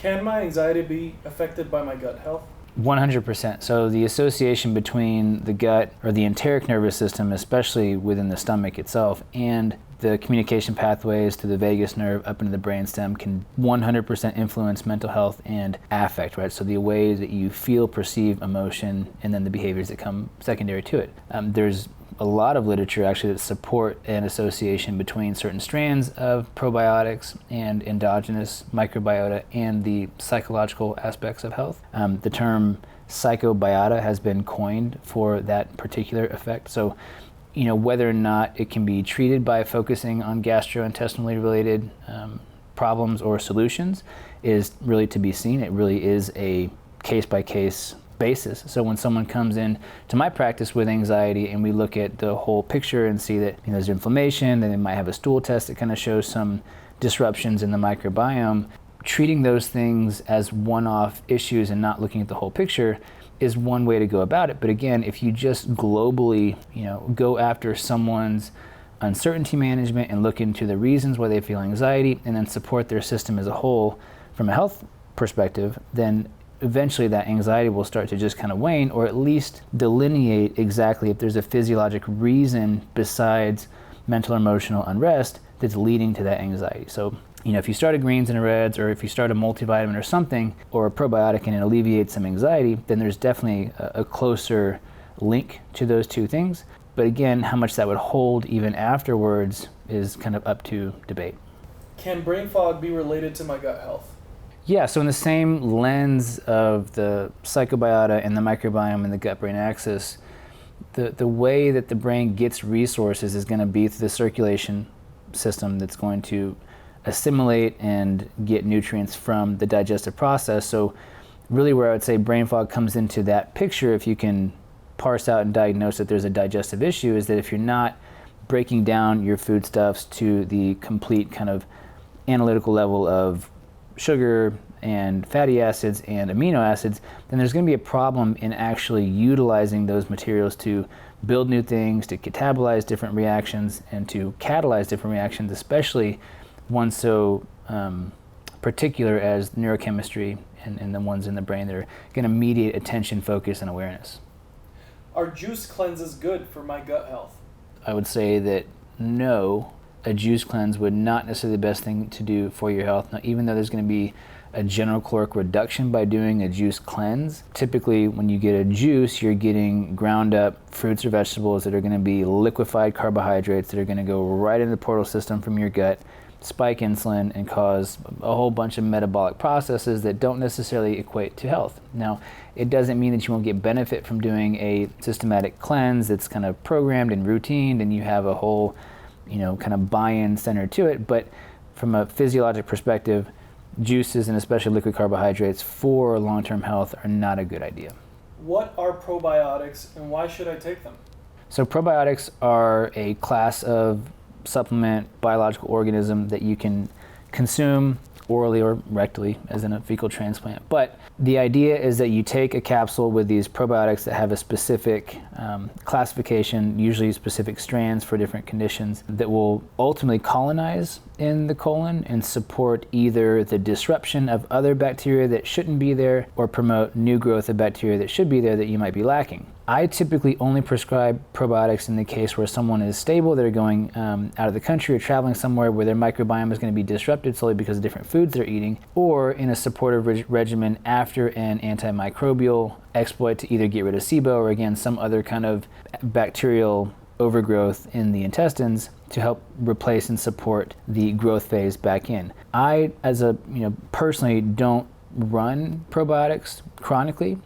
Can my anxiety be affected by my gut health? 100%. So the association between the gut or the enteric nervous system, especially within the stomach itself, and the communication pathways to the vagus nerve up into the brainstem can 100% influence mental health and affect, right? So the way that you feel, perceive emotion, and then the behaviors that come secondary to it. There's a lot of literature actually that support an association between certain strands of probiotics and endogenous microbiota and the psychological aspects of health. The term psychobiota has been coined for that particular effect. So, whether or not it can be treated by focusing on gastrointestinally related problems or solutions is really to be seen. It really is a case-by-case basis. So when someone comes in to my practice with anxiety and we look at the whole picture and see that there's inflammation, then they might have a stool test that kind of shows some disruptions in the microbiome, treating those things as one-off issues and not looking at the whole picture is one way to go about it. But again, if you just globally, go after someone's uncertainty management and look into the reasons why they feel anxiety and then support their system as a whole from a health perspective, then eventually that anxiety will start to just kind of wane, or at least delineate exactly if there's a physiologic reason besides mental or emotional unrest that's leading to that anxiety. So, if you start a greens and a reds, or if you start a multivitamin or something, or a probiotic and it alleviates some anxiety, then there's definitely a closer link to those two things. But again, how much that would hold even afterwards is kind of up to debate. Can brain fog be related to my gut health? Yeah, so in the same lens of the psychobiota and the microbiome and the gut-brain axis, the way that the brain gets resources is going to be through the circulation system that's going to assimilate and get nutrients from the digestive process. So really where I would say brain fog comes into that picture, if you can parse out and diagnose that there's a digestive issue, is that if you're not breaking down your foodstuffs to the complete kind of analytical level of sugar and fatty acids and amino acids, then there's going to be a problem in actually utilizing those materials to build new things, to catabolize different reactions, and to catalyze different reactions, especially one so particular as neurochemistry and the ones in the brain that are going to mediate attention, focus, and awareness. Are juice cleanses good for my gut health? I would say that no, a juice cleanse would not necessarily be the best thing to do for your health. Now, even though there's going to be a general caloric reduction by doing a juice cleanse, typically when you get a juice, you're getting ground up fruits or vegetables that are going to be liquefied carbohydrates that are going to go right into the portal system from your gut, spike insulin, and cause a whole bunch of metabolic processes that don't necessarily equate to health. Now, it doesn't mean that you won't get benefit from doing a systematic cleanse that's kind of programmed and routine and you have a whole kind of buy-in center to it, but from a physiologic perspective, juices and especially liquid carbohydrates for long-term health are not a good idea. What are probiotics and why should I take them? So probiotics are a class of supplement biological organism that you can consume orally or rectally as in a fecal transplant. But the idea is that you take a capsule with these probiotics that have a specific classification, usually specific strands for different conditions, that will ultimately colonize in the colon and support either the disruption of other bacteria that shouldn't be there or promote new growth of bacteria that should be there that you might be lacking. I typically only prescribe probiotics in the case where someone is stable, they're going out of the country or traveling somewhere where their microbiome is going to be disrupted solely because of different foods they're eating, or in a supportive regimen after an antimicrobial exploit to either get rid of SIBO or again some other kind of bacterial overgrowth in the intestines to help replace and support the growth phase back in. I, personally don't run probiotics chronically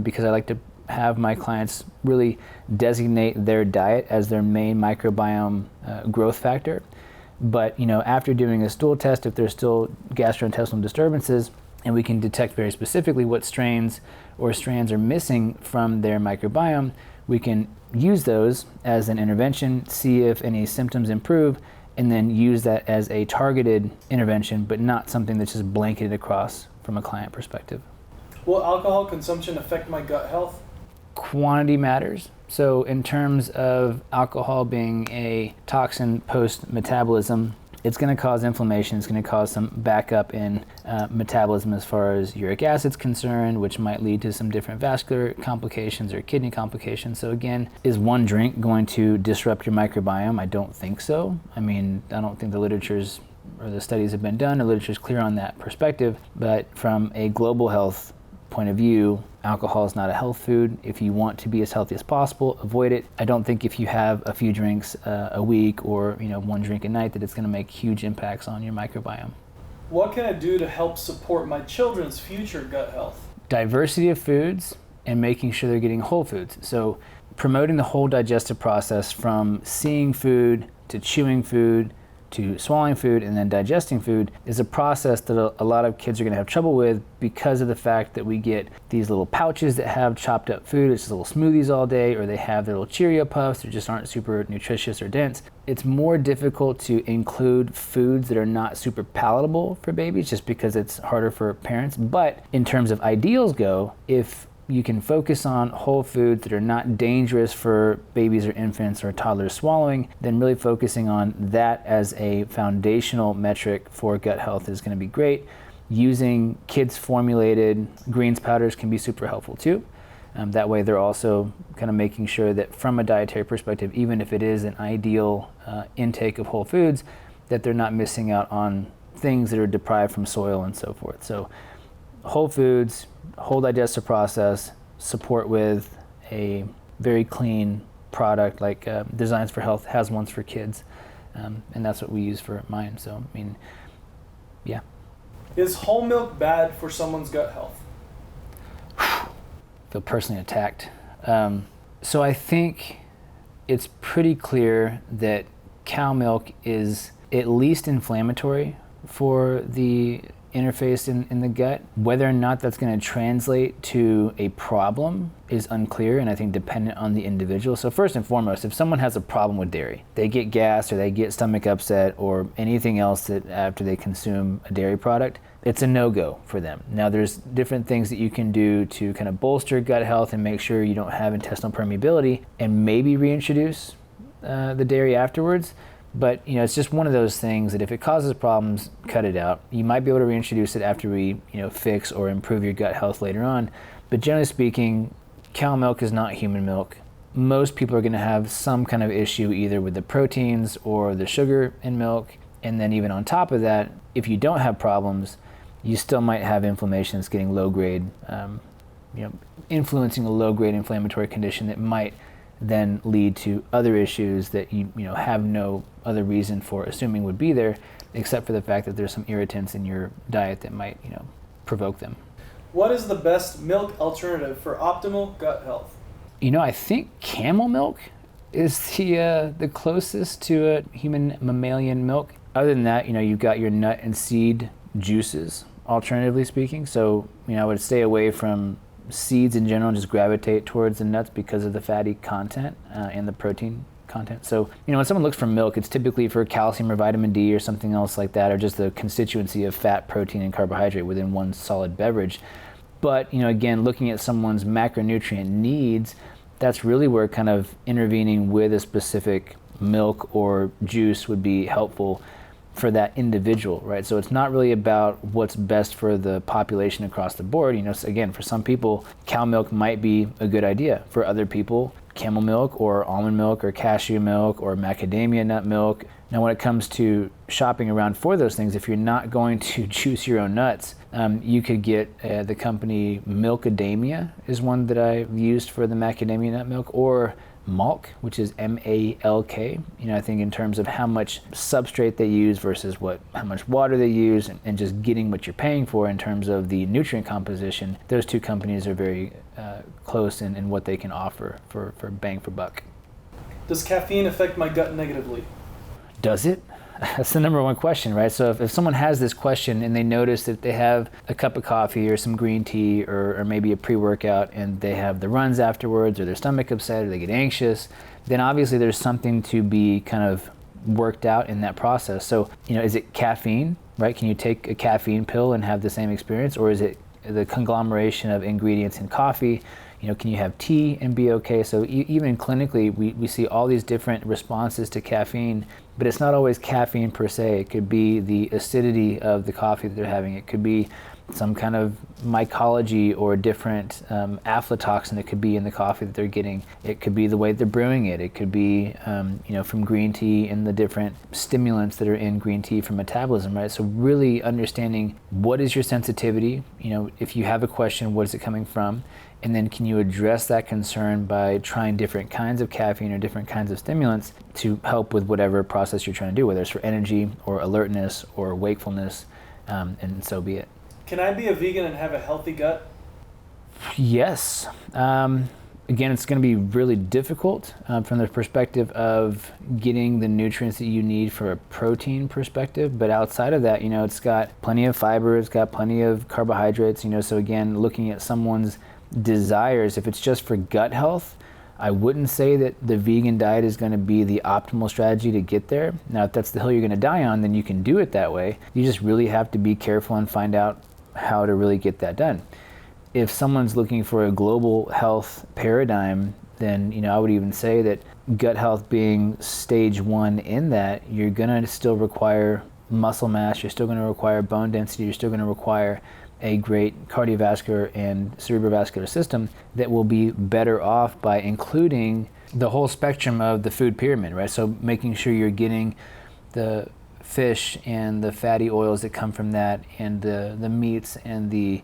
because I like to have my clients really designate their diet as their main microbiome growth factor. But after doing a stool test, if there's still gastrointestinal disturbances, and we can detect very specifically what strains or strands are missing from their microbiome, we can use those as an intervention, see if any symptoms improve, and then use that as a targeted intervention, but not something that's just blanketed across from a client perspective. Will alcohol consumption affect my gut health? Quantity matters. So in terms of alcohol being a toxin post-metabolism, it's going to cause inflammation. It's going to cause some backup in metabolism as far as uric acid's concerned, which might lead to some different vascular complications or kidney complications. So again, is one drink going to disrupt your microbiome? I don't think so. I mean, I don't think the literature's or the studies have been done, the literature's clear on that perspective, but from a global health point of view, alcohol is not a health food. If you want to be as healthy as possible, avoid it. I don't think if you have a few drinks a week or one drink a night that it's going to make huge impacts on your microbiome. What can I do to help support my children's future gut health? Diversity of foods and making sure they're getting whole foods. So promoting the whole digestive process from seeing food to chewing food to swallowing food and then digesting food is a process that a lot of kids are going to have trouble with because of the fact that we get these little pouches that have chopped up food. It's just little smoothies all day, or they have their little Cheerio puffs that just aren't super nutritious or dense. It's more difficult to include foods that are not super palatable for babies just because it's harder for parents. But in terms of ideals go, if you can focus on whole foods that are not dangerous for babies or infants or toddlers swallowing, then really focusing on that as a foundational metric for gut health is going to be great. Using kids formulated greens powders can be super helpful too. That way they're also kind of making sure that from a dietary perspective, even if it is an ideal intake of whole foods, that they're not missing out on things that are deprived from soil and so forth. So whole foods, whole digestive process, support with a very clean product like Designs for Health has ones for kids, and that's what we use for mine. So, I mean, yeah. Is whole milk bad for someone's gut health? Feel personally attacked. So I think it's pretty clear that cow milk is at least inflammatory for the interface in the gut. Whether or not that's going to translate to a problem is unclear, and I think dependent on the individual. So first and foremost, if someone has a problem with dairy, they get gas or they get stomach upset or anything else that after they consume a dairy product, it's a no-go for them. Now there's different things that you can do to kind of bolster gut health and make sure you don't have intestinal permeability and maybe reintroduce the dairy afterwards. But it's just one of those things that if it causes problems, cut it out. You might be able to reintroduce it after we fix or improve your gut health later on. But generally speaking, cow milk is not human milk. Most people are going to have some kind of issue either with the proteins or the sugar in milk. And then even on top of that, if you don't have problems, you still might have inflammation that's getting low grade, influencing a low grade inflammatory condition that might then lead to other issues that you have no other reason for assuming would be there, except for the fact that there's some irritants in your diet that might provoke them. What is the best milk alternative for optimal gut health? I think camel milk is the closest to a human mammalian milk. Other than that, you've got your nut and seed juices, alternatively speaking. So, I would stay away from seeds in general and just gravitate towards the nuts because of the fatty content and the protein content. So, when someone looks for milk, it's typically for calcium or vitamin D or something else like that, or just the constituency of fat, protein, and carbohydrate within one solid beverage. But, again, looking at someone's macronutrient needs, that's really where kind of intervening with a specific milk or juice would be helpful for that individual, right? So it's not really about what's best for the population across the board. So again, for some people, cow milk might be a good idea. For other people, camel milk or almond milk or cashew milk or macadamia nut milk. Now, when it comes to shopping around for those things, if you're not going to juice your own nuts, you could get the company Milkadamia is one that I've used for the macadamia nut milk, or Malk, which is M-A-L-K. I think in terms of how much substrate they use versus how much water they use, and just getting what you're paying for in terms of the nutrient composition, those two companies are very close in what they can offer for bang for buck. Does caffeine affect my gut negatively? Does it? That's the number one question, right? So if someone has this question and they notice that they have a cup of coffee or some green tea or maybe a pre-workout and they have the runs afterwards, or their stomach upset, or they get anxious, then obviously there's something to be kind of worked out in that process. So, is it caffeine, right? Can you take a caffeine pill and have the same experience? Or is it the conglomeration of ingredients in coffee, Can you have tea and be okay? So even clinically, we see all these different responses to caffeine, but it's not always caffeine per se. It could be the acidity of the coffee that they're having. It could be some kind of mycology or different aflatoxin that could be in the coffee that they're getting. It could be the way they're brewing it. It could be, from green tea and the different stimulants that are in green tea for metabolism, right? So really understanding what is your sensitivity. If you have a question, what is it coming from? And then can you address that concern by trying different kinds of caffeine or different kinds of stimulants to help with whatever process you're trying to do, whether it's for energy or alertness or wakefulness, and so be it. Can I be a vegan and have a healthy gut? Yes. Again, it's going to be really difficult from the perspective of getting the nutrients that you need for a protein perspective. But outside of that, it's got plenty of fiber, it's got plenty of carbohydrates, so again, looking at someone's desires, if it's just for gut health, I wouldn't say that the vegan diet is going to be the optimal strategy to get there. Now, if that's the hill you're going to die on, then you can do it that way. You just really have to be careful and find out how to really get that done. If someone's looking for a global health paradigm, then I would even say that gut health being stage one in that, you're going to still require muscle mass, you're still going to require bone density, you're still going to require a great cardiovascular and cerebrovascular system that will be better off by including the whole spectrum of the food pyramid, right? So making sure you're getting the fish and the fatty oils that come from that, and the meats and the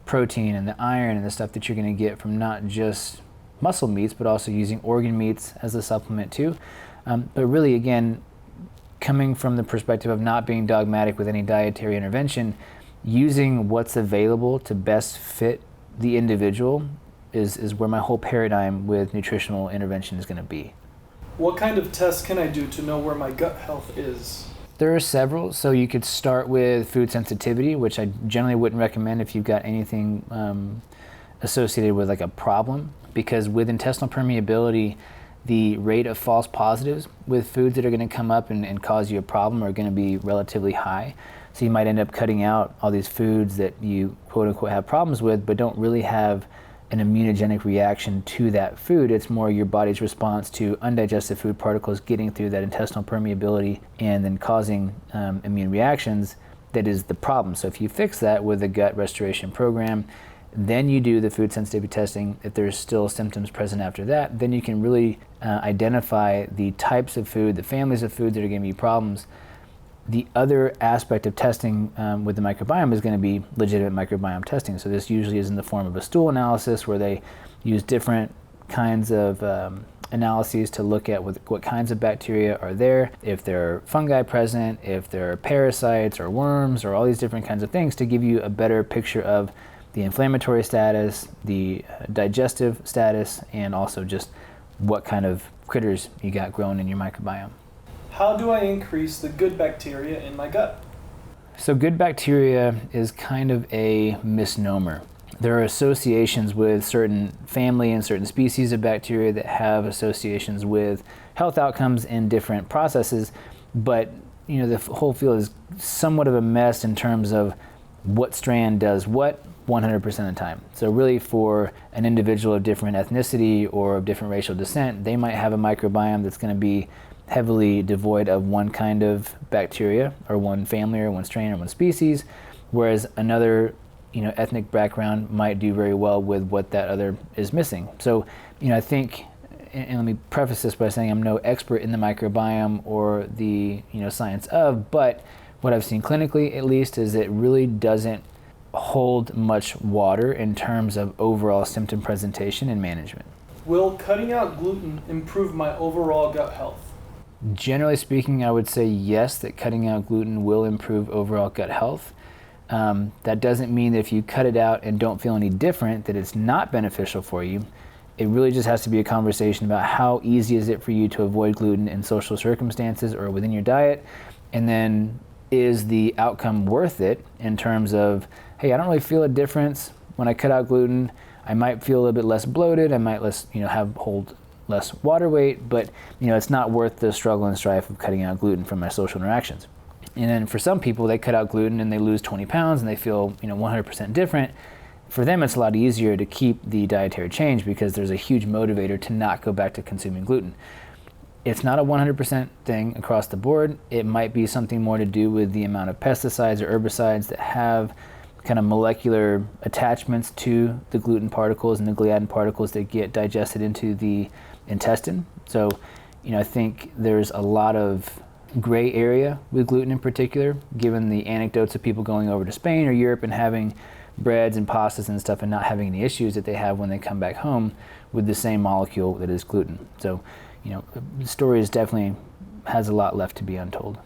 protein and the iron and the stuff that you're going to get from not just muscle meats, but also using organ meats as a supplement too. But really, again, coming from the perspective of not being dogmatic with any dietary intervention, using what's available to best fit the individual is where my whole paradigm with nutritional intervention is going to be. What kind of tests can I do to know where my gut health is? There are several. So you could start with food sensitivity, which I generally wouldn't recommend if you've got anything associated with like a problem, because with intestinal permeability, the rate of false positives with foods that are going to come up and cause you a problem are going to be relatively high. So you might end up cutting out all these foods that you quote unquote have problems with, but don't really have an immunogenic reaction to that food. It's more your body's response to undigested food particles getting through that intestinal permeability and then causing immune reactions that is the problem. So if you fix that with a gut restoration program, then you do the food sensitivity testing. If there's still symptoms present after that, then you can really identify the types of food, the families of food that are going to be problems. The other aspect of testing with the microbiome is going to be legitimate microbiome testing. So this usually is in the form of a stool analysis, where they use different kinds of analyses to look at what kinds of bacteria are there, if there are fungi present, if there are parasites or worms or all these different kinds of things, to give you a better picture of the inflammatory status, the digestive status, and also just what kind of critters you got growing in your microbiome. How do I increase the good bacteria in my gut? So good bacteria is kind of a misnomer. There are associations with certain family and certain species of bacteria that have associations with health outcomes in different processes, but the whole field is somewhat of a mess in terms of what strand does what 100% of the time. So really, for an individual of different ethnicity or of different racial descent, they might have a microbiome that's going to be heavily devoid of one kind of bacteria or one family or one strain or one species, whereas another ethnic background might do very well with what that other is missing. So I think, and let me preface this by saying I'm no expert in the microbiome or the science of, but what I've seen clinically at least is it really doesn't hold much water in terms of overall symptom presentation and management. Will cutting out gluten improve my overall gut health? Generally speaking, I would say yes, that cutting out gluten will improve overall gut health. That doesn't mean that if you cut it out and don't feel any different, that it's not beneficial for you. It really just has to be a conversation about how easy is it for you to avoid gluten in social circumstances or within your diet, and then is the outcome worth it in terms of, hey, I don't really feel a difference when I cut out gluten. I might feel a little bit less bloated. I might hold less water weight, but it's not worth the struggle and strife of cutting out gluten from my social interactions. And then for some people, they cut out gluten and they lose 20 pounds and they feel 100% different. for them it's a lot easier to keep the dietary change because there's a huge motivator to not go back to consuming gluten. It's not a 100% thing across the board. It might be something more to do with the amount of pesticides or herbicides that have kind of molecular attachments to the gluten particles and the gliadin particles that get digested into the intestine. So, I think there's a lot of gray area with gluten in particular, given the anecdotes of people going over to Spain or Europe and having breads and pastas and stuff and not having any issues that they have when they come back home with the same molecule that is gluten. So, the story is definitely has a lot left to be untold.